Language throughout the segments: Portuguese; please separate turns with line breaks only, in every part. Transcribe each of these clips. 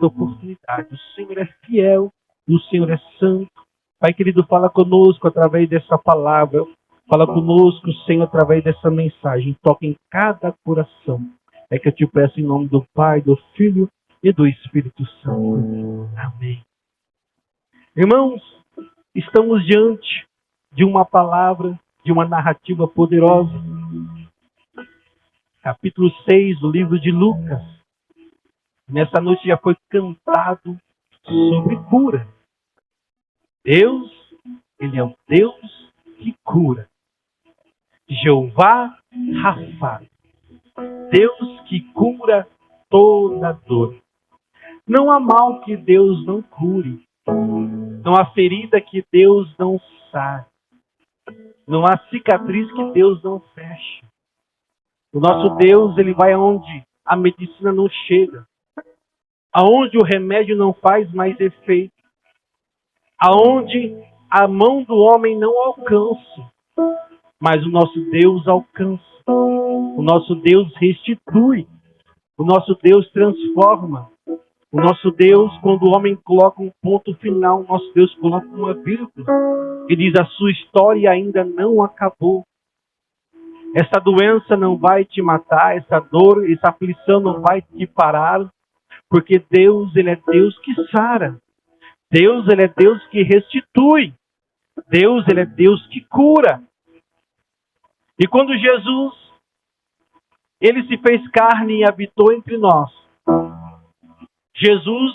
oportunidade. O Senhor é fiel, o Senhor é santo. Pai querido, fala conosco através dessa palavra. Fala conosco, Senhor, através dessa mensagem. Toca em cada coração. É que eu te peço em nome do Pai, do Filho e do Espírito Santo. Amém. Irmãos, estamos diante de uma palavra, de uma narrativa poderosa. Capítulo 6 do livro de Lucas. Nessa noite já foi cantado sobre cura. Deus, Ele é o Deus que cura. Jeová Rafa. Deus que cura toda dor. Não há mal que Deus não cure. Não há ferida que Deus não sare. Não há cicatriz que Deus não feche. O nosso Deus, Ele vai aonde a medicina não chega. Aonde o remédio não faz mais efeito. Aonde a mão do homem não alcança. Mas o nosso Deus alcança. O nosso Deus restitui. O nosso Deus transforma. O nosso Deus, quando o homem coloca um ponto final, o nosso Deus coloca uma vírgula. E diz, a sua história ainda não acabou. Essa doença não vai te matar, essa dor, essa aflição não vai te parar. Porque Deus, Ele é Deus que sara. Deus, Ele é Deus que restitui. Deus, Ele é Deus que cura. E quando Jesus, Ele se fez carne e habitou entre nós. Jesus,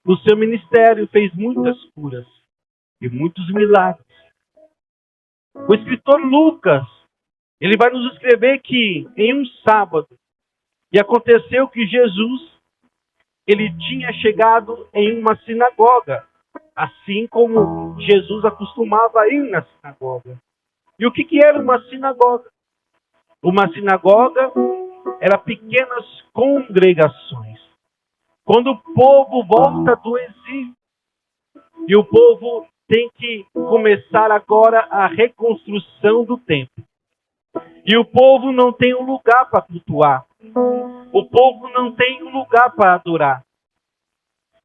no seu ministério, fez muitas curas e muitos milagres. O escritor Lucas, ele vai nos escrever que em um sábado, e aconteceu que Jesus, ele tinha chegado em uma sinagoga, assim como Jesus acostumava ir na sinagoga. E o que era uma sinagoga? Uma sinagoga era pequenas congregações. Quando o povo volta do exílio, e o povo tem que começar agora a reconstrução do templo. E o povo não tem um lugar para cultuar. O povo não tem um lugar para adorar.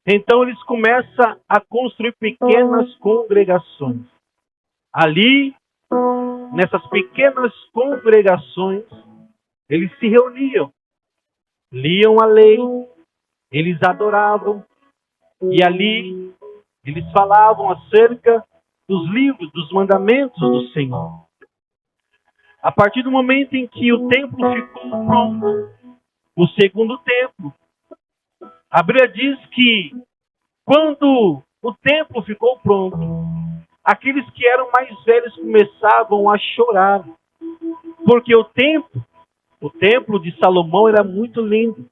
Então eles começam a construir pequenas congregações. Ali, nessas pequenas congregações, eles se reuniam, liam a lei, eles adoravam, e ali eles falavam acerca dos livros, dos mandamentos do Senhor. A partir do momento em que o templo ficou pronto, o segundo templo, a Bíblia diz que quando o templo ficou pronto, aqueles que eram mais velhos começavam a chorar, porque o templo de Salomão era muito lindo.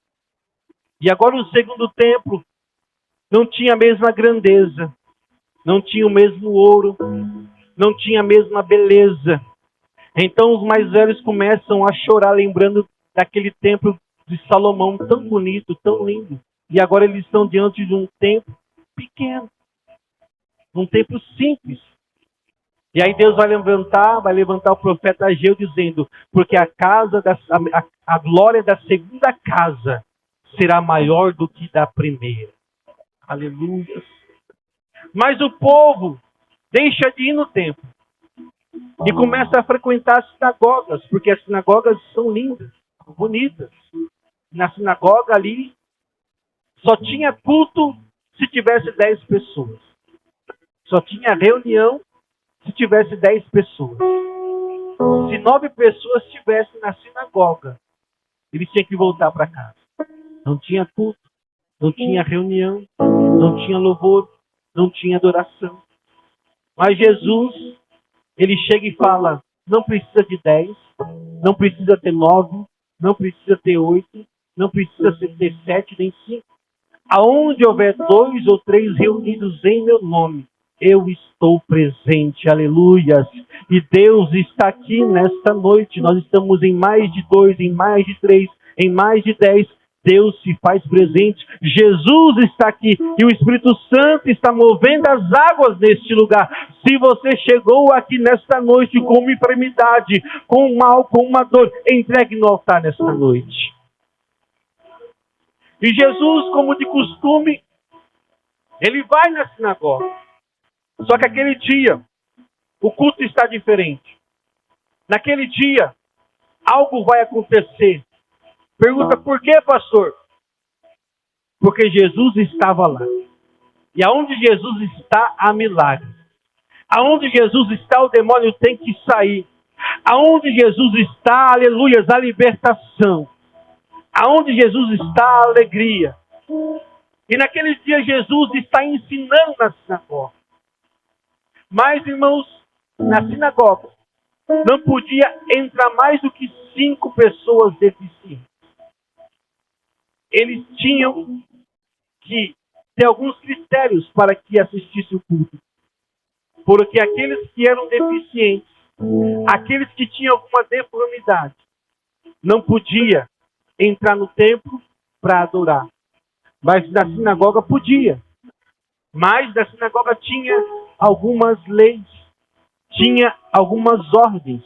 E agora o segundo templo não tinha a mesma grandeza, não tinha o mesmo ouro, não tinha a mesma beleza. Então os mais velhos começam a chorar, lembrando daquele templo de Salomão tão bonito, tão lindo. E agora eles estão diante de um templo pequeno, um templo simples. E aí Deus vai levantar o profeta Ageu dizendo, porque a glória da segunda casa será maior do que da primeira. Aleluia. Mas o povo deixa de ir no templo e começa a frequentar as sinagogas, porque as sinagogas são lindas, bonitas. Na sinagoga ali só tinha culto se tivesse 10 pessoas. Só tinha reunião se tivesse 10 pessoas. Se 9 pessoas estivessem na sinagoga, eles tinham que voltar para casa. Não tinha culto, não tinha reunião, não tinha louvor, não tinha adoração. Mas Jesus, Ele chega e fala, não precisa de 10, não precisa ter 9, não precisa ter 8, não precisa ter 7 nem 5. Aonde houver 2 ou 3 reunidos em meu nome, eu estou presente, aleluias. E Deus está aqui nesta noite. Nós estamos em mais de 2, em mais de 3, em mais de 10. Deus se faz presente. Jesus está aqui e o Espírito Santo está movendo as águas neste lugar. Se você chegou aqui nesta noite com uma enfermidade, com um mal, com uma dor, entregue no altar nesta noite. E Jesus, como de costume, ele vai na sinagoga. Só que aquele dia, o culto está diferente. Naquele dia, algo vai acontecer. Pergunta, por quê, pastor? Porque Jesus estava lá. E aonde Jesus está, há milagre. Aonde Jesus está, o demônio tem que sair. Aonde Jesus está, aleluias, a libertação. Aonde Jesus está, a alegria. E naquele dia Jesus está ensinando na sinagoga. Mas, irmãos, na sinagoga não podia entrar mais do que 5 pessoas deficientes. Eles tinham que ter alguns critérios para que assistisse o culto. Porque aqueles que eram deficientes, aqueles que tinham alguma deformidade, não podia entrar no templo para adorar. Mas na sinagoga podia. Mas na sinagoga tinha algumas leis, tinha algumas ordens.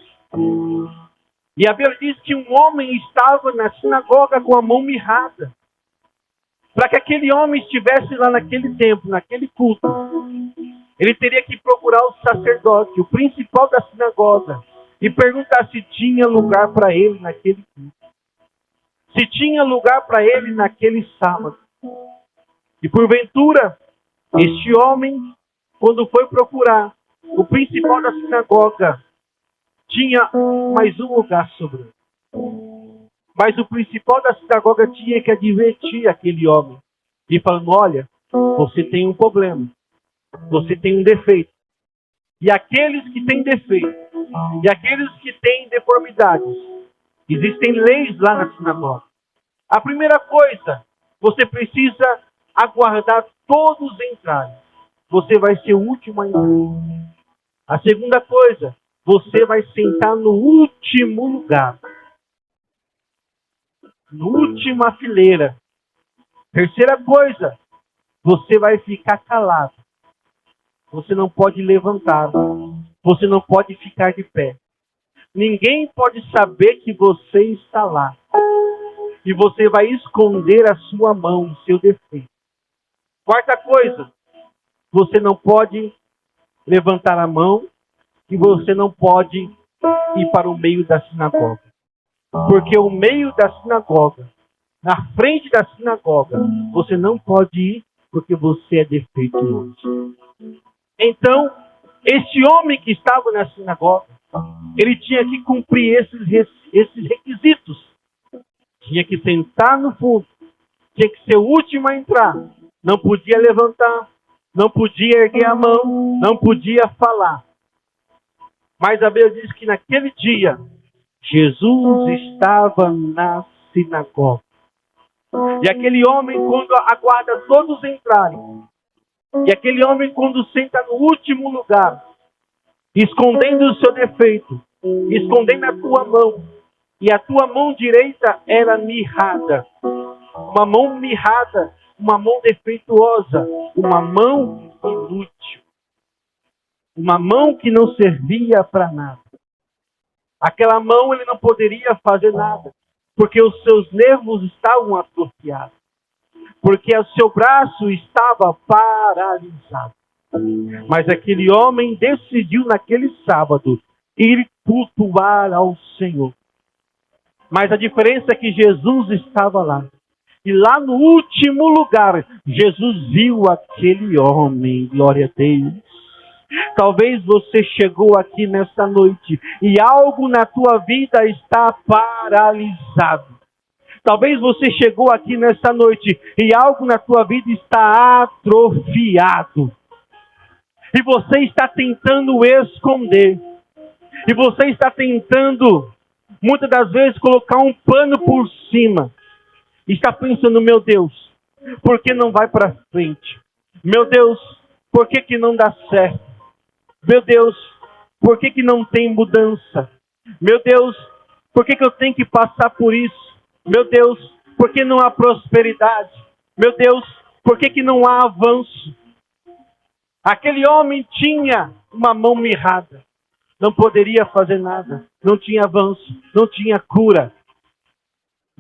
E a Bíblia diz que um homem estava na sinagoga com a mão mirrada. Para que aquele homem estivesse lá naquele templo, naquele culto, ele teria que procurar o sacerdote, o principal da sinagoga, e perguntar se tinha lugar para ele naquele culto. Se tinha lugar para ele naquele sábado. E porventura, este homem, quando foi procurar o principal da sinagoga, tinha mais um lugar sobrando. Mas o principal da sinagoga tinha que advertir aquele homem. E falando, olha, você tem um problema. Você tem um defeito. E aqueles que têm defeito, e aqueles que têm deformidades, existem leis lá na sinagoga. A primeira coisa, você precisa aguardar todos entrarem. Você vai ser o último a entrar. A segunda coisa, você vai sentar no último lugar. Na última fileira. Terceira coisa, você vai ficar calado. Você não pode levantar. Você não pode ficar de pé. Ninguém pode saber que você está lá. E você vai esconder a sua mão, o seu defeito. Quarta coisa, você não pode levantar a mão e você não pode ir para o meio da sinagoga. Porque o meio da sinagoga, na frente da sinagoga, você não pode ir porque você é defeituoso. Então, este homem que estava na sinagoga, ele tinha que cumprir esses requisitos. Tinha que sentar no fundo, tinha que ser o último a entrar. Não podia levantar, não podia erguer a mão, não podia falar. Mas a Bíblia diz que naquele dia, Jesus estava na sinagoga. E aquele homem, quando aguarda todos entrarem, e aquele homem, quando senta no último lugar, escondendo o seu defeito, escondendo a tua mão, e a tua mão direita era mirrada. Uma mão mirrada, uma mão defeituosa, uma mão inútil. Uma mão que não servia para nada. Aquela mão ele não poderia fazer nada, porque os seus nervos estavam atrofiados. Porque o seu braço estava paralisado. Mas aquele homem decidiu naquele sábado ir cultuar ao Senhor. Mas a diferença é que Jesus estava lá. E lá no último lugar, Jesus viu aquele homem. Glória a Deus. Talvez você chegou aqui nesta noite e algo na tua vida está paralisado. Talvez você chegou aqui nesta noite e algo na tua vida está atrofiado. E você está tentando esconder. E você está tentando, muitas das vezes, colocar um pano por cima. E está pensando, meu Deus, por que não vai para frente? Meu Deus, por que não dá certo? Meu Deus, por que não tem mudança? Meu Deus, por que eu tenho que passar por isso? Meu Deus, por que não há prosperidade? Meu Deus, por que não há avanço? Aquele homem tinha uma mão mirrada. Não poderia fazer nada. Não tinha avanço. Não tinha cura.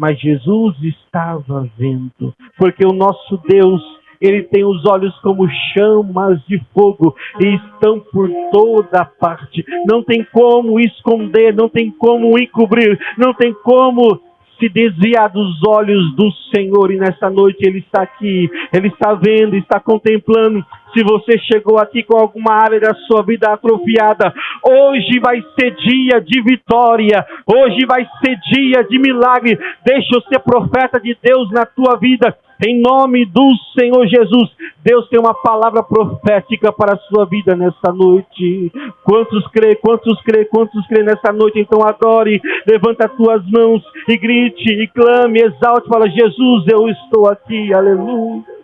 Mas Jesus estava vendo, porque o nosso Deus, Ele tem os olhos como chamas de fogo e estão por toda parte. Não tem como esconder, não tem como encobrir, não tem como se desviar dos olhos do Senhor. E nessa noite Ele está aqui, Ele está vendo, está contemplando. Se você chegou aqui com alguma área da sua vida atrofiada, hoje vai ser dia de vitória, hoje vai ser dia de milagre. Deixa eu ser profeta de Deus na tua vida, em nome do Senhor Jesus. Deus tem uma palavra profética para a sua vida nessa noite. Quantos crê, quantos crê, quantos crê nessa noite? Então adore, levanta as tuas mãos e grite, e clame, exalte, fala: Jesus, eu estou aqui, aleluia.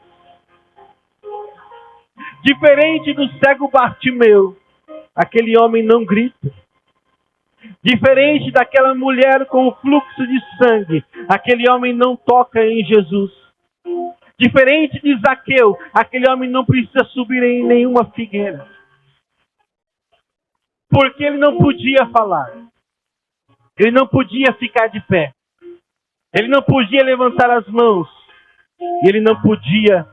Diferente do cego Bartimeu, aquele homem não grita. Diferente daquela mulher com o fluxo de sangue, aquele homem não toca em Jesus. Diferente de Zaqueu, aquele homem não precisa subir em nenhuma figueira. Porque ele não podia falar. Ele não podia ficar de pé. Ele não podia levantar as mãos. E ele não podia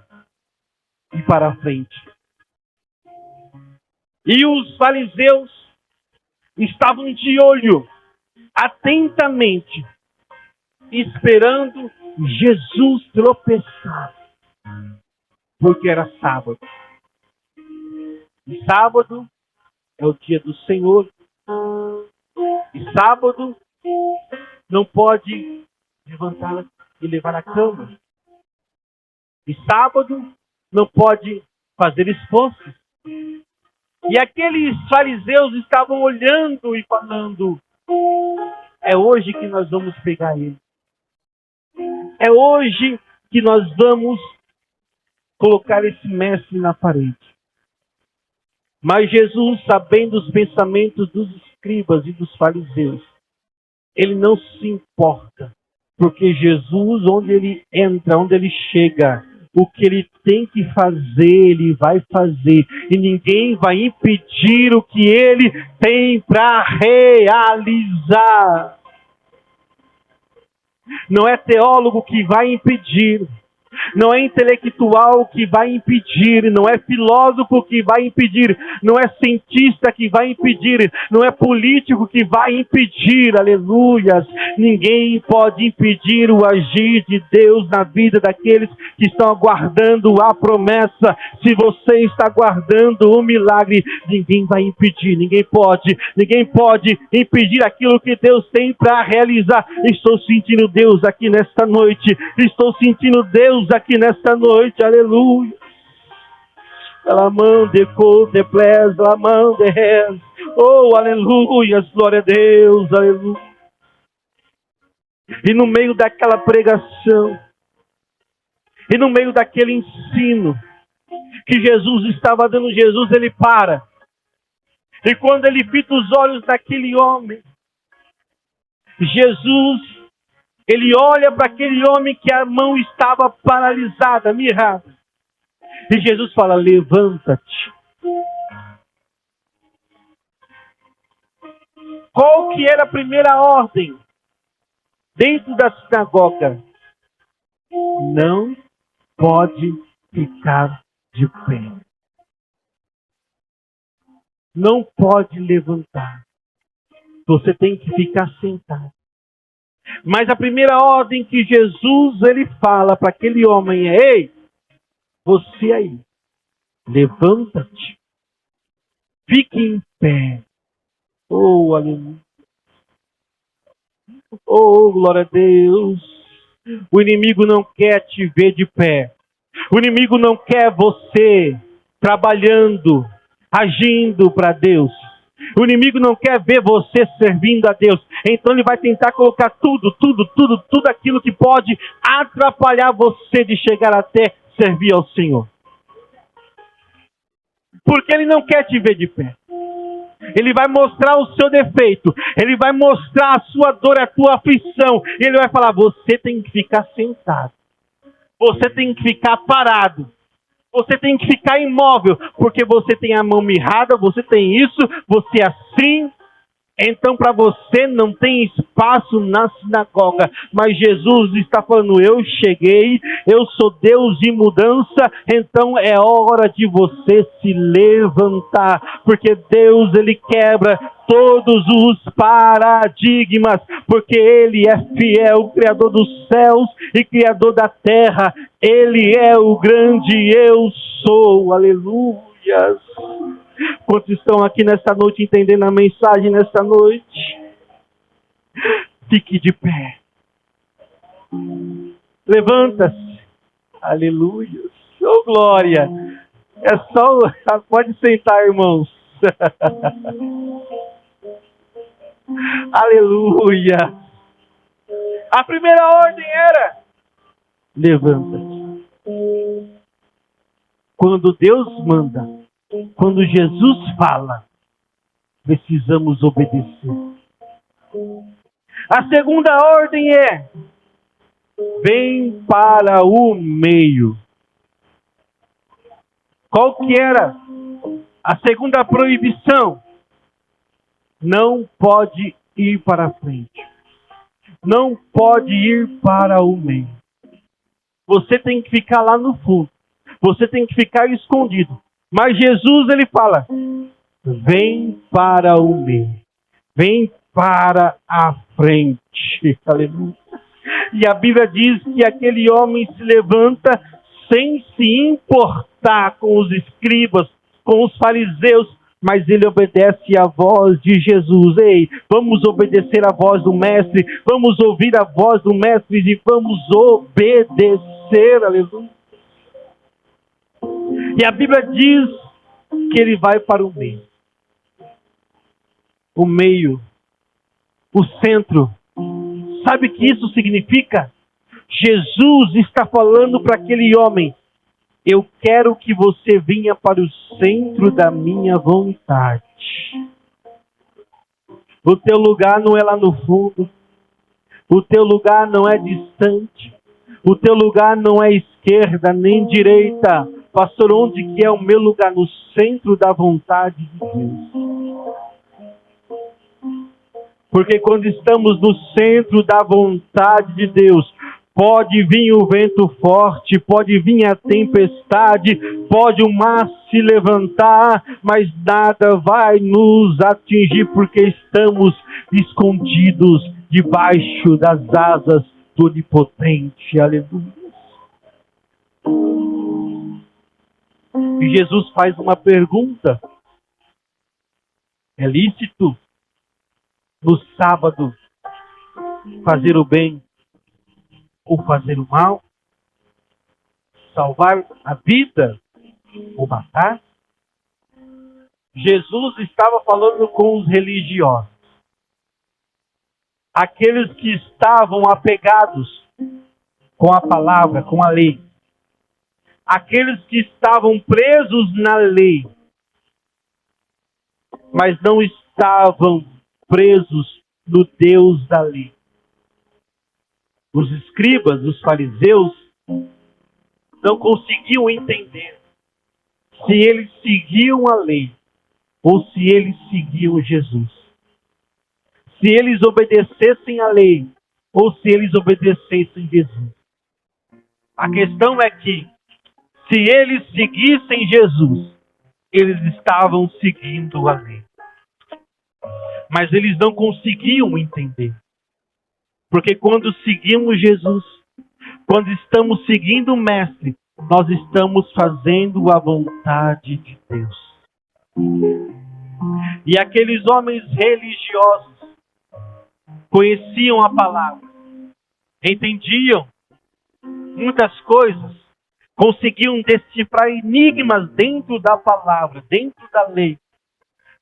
ir para a frente. E os fariseus estavam de olho, atentamente, esperando Jesus tropeçar, porque era sábado. E sábado é o dia do Senhor. E sábado não pode levantar e levar a cama. E sábado não pode fazer esforços. E aqueles fariseus estavam olhando e falando: é hoje que nós vamos pegar ele. É hoje que nós vamos colocar esse mestre na parede. Mas Jesus, sabendo os pensamentos dos escribas e dos fariseus, ele não se importa. Porque Jesus, onde ele entra, onde ele chega, o que ele tem que fazer, ele vai fazer. E ninguém vai impedir o que ele tem para realizar. Não é teólogo que vai impedir. Não é intelectual que vai impedir, não é filósofo que vai impedir, não é cientista que vai impedir, não é político que vai impedir, aleluias. Ninguém pode impedir o agir de Deus na vida daqueles que estão aguardando a promessa. Se você está aguardando o milagre, ninguém vai impedir, ninguém pode impedir aquilo que Deus tem para realizar. Estou sentindo Deus aqui nesta noite, estou sentindo Deus aqui nesta noite, aleluia. Pela mão de cor, de ples, pela mão de res. Oh, aleluia, glória a Deus, aleluia. E no meio daquela pregação, e no meio daquele ensino que Jesus estava dando, Jesus, ele para. E quando ele fita os olhos daquele homem, Jesus, ele olha para aquele homem que a mão estava paralisada, mirrada. E Jesus fala: levanta-te. Qual que era a primeira ordem dentro da sinagoga? Não pode ficar de pé. Não pode levantar. Você tem que ficar sentado. Mas a primeira ordem que Jesus ele fala para aquele homem é: ei, você aí, levanta-te, fique em pé. Oh, aleluia. Oh, glória a Deus. O inimigo não quer te ver de pé. O inimigo não quer você trabalhando, agindo para Deus. O inimigo não quer ver você servindo a Deus. Então ele vai tentar colocar tudo aquilo que pode atrapalhar você de chegar até servir ao Senhor. Porque ele não quer te ver de pé. Ele vai mostrar o seu defeito. Ele vai mostrar a sua dor, a tua aflição. E ele vai falar: você tem que ficar sentado. Você tem que ficar parado. Você tem que ficar imóvel, porque você tem a mão mirrada, você tem isso, você é assim. Então para você não tem espaço na sinagoga, mas Jesus está falando, eu cheguei, eu sou Deus de mudança, então é hora de você se levantar, porque Deus, Ele quebra todos os paradigmas, porque Ele é fiel, Criador dos céus e Criador da terra, Ele é o grande eu sou, aleluia. Quantos estão aqui nesta noite entendendo a mensagem nesta noite? Fique de pé. Levanta-se. Aleluia. Oh, glória. É só... Pode sentar, irmãos. Aleluia. A primeira ordem era: levanta-se. Quando Deus manda, quando Jesus fala, precisamos obedecer. A segunda ordem é: vem para o meio. Qual que era a segunda proibição? Não pode ir para a frente. Não pode ir para o meio. Você tem que ficar lá no fundo. Você tem que ficar escondido. Mas Jesus, Ele fala, vem para o meio. Vem para a frente. Aleluia. E a Bíblia diz que aquele homem se levanta sem se importar com os escribas, com os fariseus, mas ele obedece à voz de Jesus. Ei, vamos obedecer à voz do Mestre, vamos ouvir a voz do Mestre e vamos obedecer. Aleluia. E a Bíblia diz que ele vai para o meio. O meio, o centro. Sabe o que isso significa? Jesus está falando para aquele homem: eu quero que você venha para o centro da minha vontade. O teu lugar não é lá no fundo. O teu lugar não é distante. O teu lugar não é esquerda nem direita. Pastor, onde que é o meu lugar? No centro da vontade de Deus. Porque quando estamos no centro da vontade de Deus, pode vir o vento forte, pode vir a tempestade, pode o mar se levantar, mas nada vai nos atingir, porque estamos escondidos debaixo das asas do Onipotente. Aleluia. E Jesus faz uma pergunta: é lícito no sábado fazer o bem ou fazer o mal? Salvar a vida ou matar? Jesus estava falando com os religiosos, aqueles que estavam apegados com a palavra, com a lei, aqueles que estavam presos na lei, mas não estavam presos no Deus da lei. Os escribas, os fariseus, não conseguiam entender se eles seguiam a lei ou se eles seguiam Jesus. Se eles obedecessem a lei ou se eles obedecessem Jesus. A questão é que, se eles seguissem Jesus, eles estavam seguindo a lei. Mas eles não conseguiam entender. Porque quando seguimos Jesus, quando estamos seguindo o Mestre, nós estamos fazendo a vontade de Deus. E aqueles homens religiosos conheciam a palavra, entendiam muitas coisas, conseguiam decifrar enigmas dentro da palavra, dentro da lei,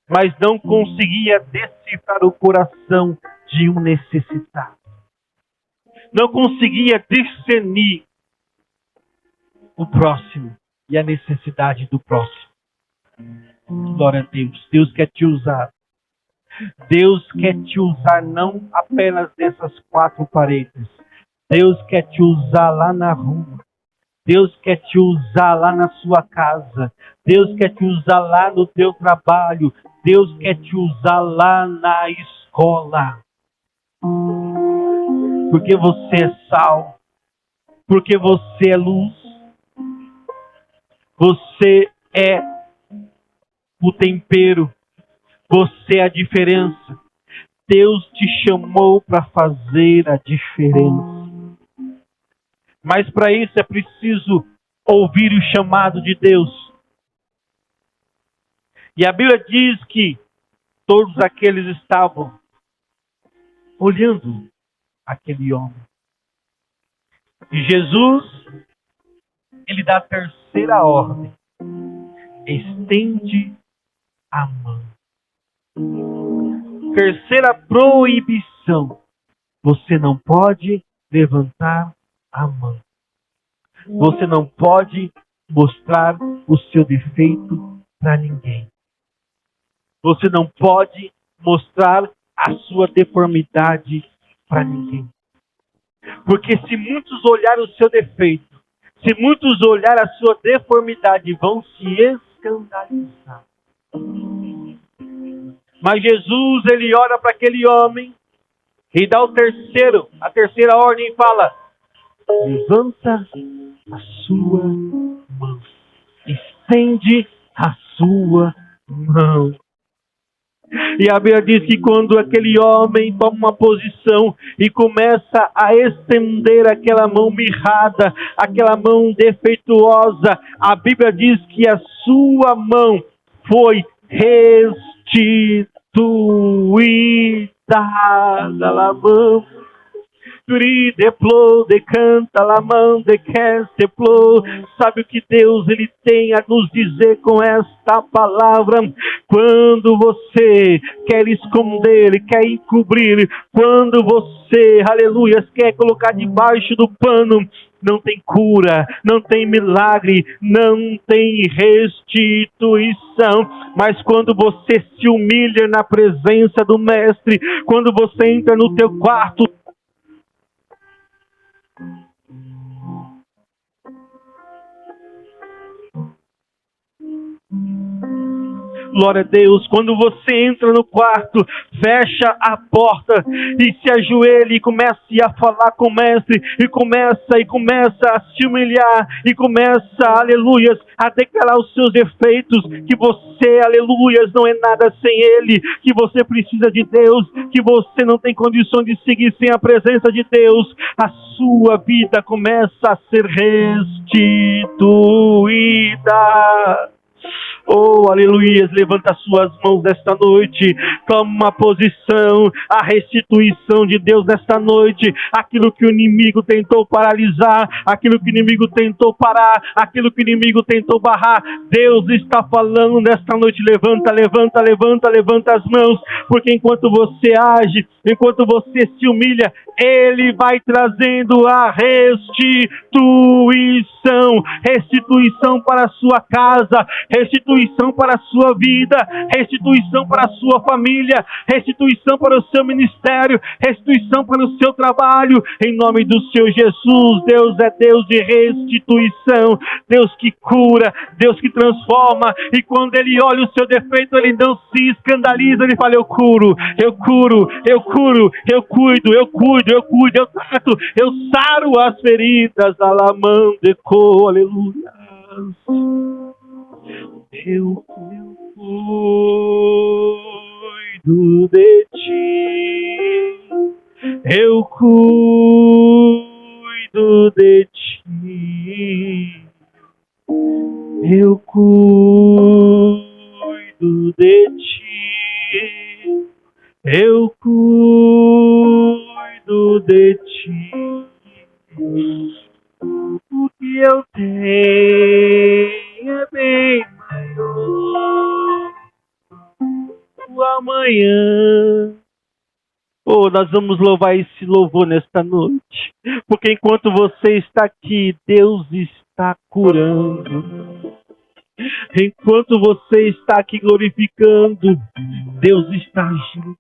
mas não conseguia decifrar o coração de um necessitado. Não conseguia discernir o próximo e a necessidade do próximo. Glória a Deus. Deus quer te usar. Deus quer te usar não apenas nessas quatro paredes. Deus quer te usar lá na rua. Deus quer te usar lá na sua casa. Deus quer te usar lá no teu trabalho. Deus quer te usar lá na escola. Porque você é sal. Porque você é luz. Você é o tempero. Você é a diferença. Deus te chamou para fazer a diferença. Mas para isso é preciso ouvir o chamado de Deus. E a Bíblia diz que todos aqueles estavam olhando aquele homem. E Jesus, ele dá a terceira ordem. Estende a mão. Terceira proibição. Você não pode levantar a mão. Você não pode mostrar o seu defeito para ninguém. Você não pode mostrar a sua deformidade para ninguém. Porque se muitos olharem o seu defeito, se muitos olharem a sua deformidade, vão se escandalizar. Mas Jesus, ele olha para aquele homem e dá a terceira ordem e fala: levanta a sua mão. Estende a sua mão. E a Bíblia diz que quando aquele homem toma uma posição e começa a estender aquela mão mirrada, aquela mão defeituosa, a Bíblia diz que a sua mão foi restituída. La mão decanta la mão de questeplo. Sabe o que Deus ele tem a nos dizer com esta palavra? Quando você quer esconder, quer encobrir, quando você, aleluia, quer colocar debaixo do pano, não tem cura, não tem milagre, não tem restituição. Mas quando você se humilha na presença do Mestre, quando você entra no teu quarto, glória a Deus, quando você entra no quarto, fecha a porta e se ajoelha e começa a falar com o Mestre, e começa a se humilhar, e começa, aleluias, a declarar os seus defeitos, que você, aleluias, não é nada sem Ele, que você precisa de Deus, que você não tem condição de seguir sem a presença de Deus. A sua vida começa a ser restituída. Oh, aleluia, levanta as suas mãos nesta noite, toma uma posição, a restituição de Deus nesta noite, aquilo que o inimigo tentou paralisar, aquilo que o inimigo tentou parar, aquilo que o inimigo tentou barrar, Deus está falando nesta noite, levanta as mãos, porque enquanto você age, enquanto você se humilha, Ele vai trazendo a restituição para a sua casa, restituição para a sua vida, restituição para a sua família, restituição para o seu ministério, restituição para o seu trabalho, em nome do Senhor Jesus. Deus é Deus de restituição, Deus que cura, Deus que transforma, e quando Ele olha o seu defeito, Ele não se escandaliza, Ele fala: eu curo, eu cuido, eu trato, eu saro as feridas, alamandeco, aleluia. Eu cuido de ti, eu cuido de ti, eu cuido de ti, eu cuido de ti. O que eu tenho é bem maior. O amanhã. Oh, nós vamos louvar esse louvor nesta noite, porque enquanto você está aqui, Deus está curando. Enquanto você está aqui glorificando, Deus está agindo.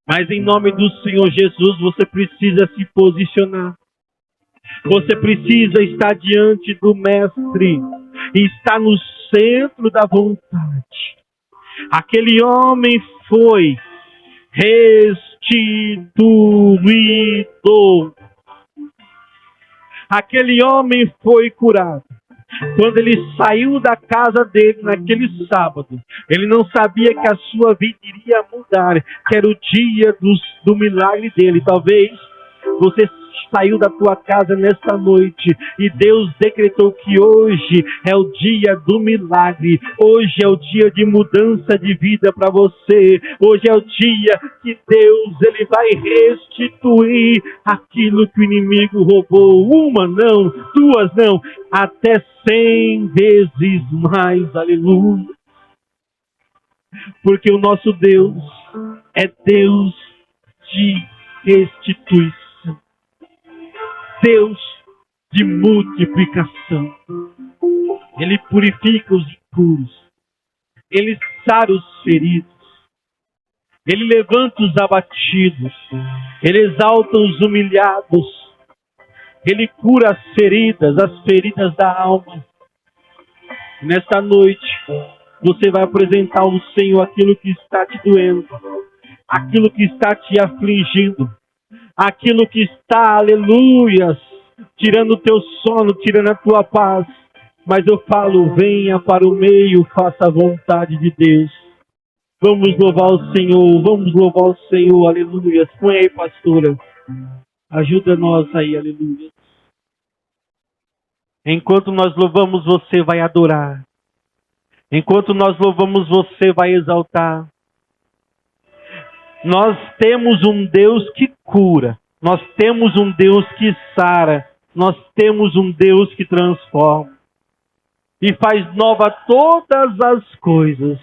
Mas em nome do Senhor Jesus, você precisa se posicionar. Você precisa estar diante do Mestre e estar no centro da vontade. Aquele homem foi restituído. Aquele homem foi curado. Quando ele saiu da casa dele naquele sábado, ele não sabia que a sua vida iria mudar, que era o dia do milagre dele. Talvez você saiu da tua casa nesta noite e Deus decretou que hoje é o dia do milagre. Hoje é o dia de mudança de vida para você. Hoje é o dia que Deus ele vai restituir aquilo que o inimigo roubou. Uma não, duas não, até 100 vezes mais. Aleluia. Porque o nosso Deus é Deus de restituição. Deus de multiplicação. Ele purifica os impuros. Ele sara os feridos. Ele levanta os abatidos. Ele exalta os humilhados. Ele cura as feridas da alma. Nesta noite, você vai apresentar ao Senhor aquilo que está te doendo, aquilo que está te afligindo, aquilo que está, aleluias, tirando o teu sono, tirando a tua paz. Mas eu falo, venha para o meio, faça a vontade de Deus. Vamos louvar o Senhor, aleluias. Põe aí, pastora, ajuda nós aí, aleluia. Enquanto nós louvamos, você vai adorar. Enquanto nós louvamos, você vai exaltar. Nós temos um Deus que cura. Nós temos um Deus que sara. Nós temos um Deus que transforma. E faz nova todas as coisas.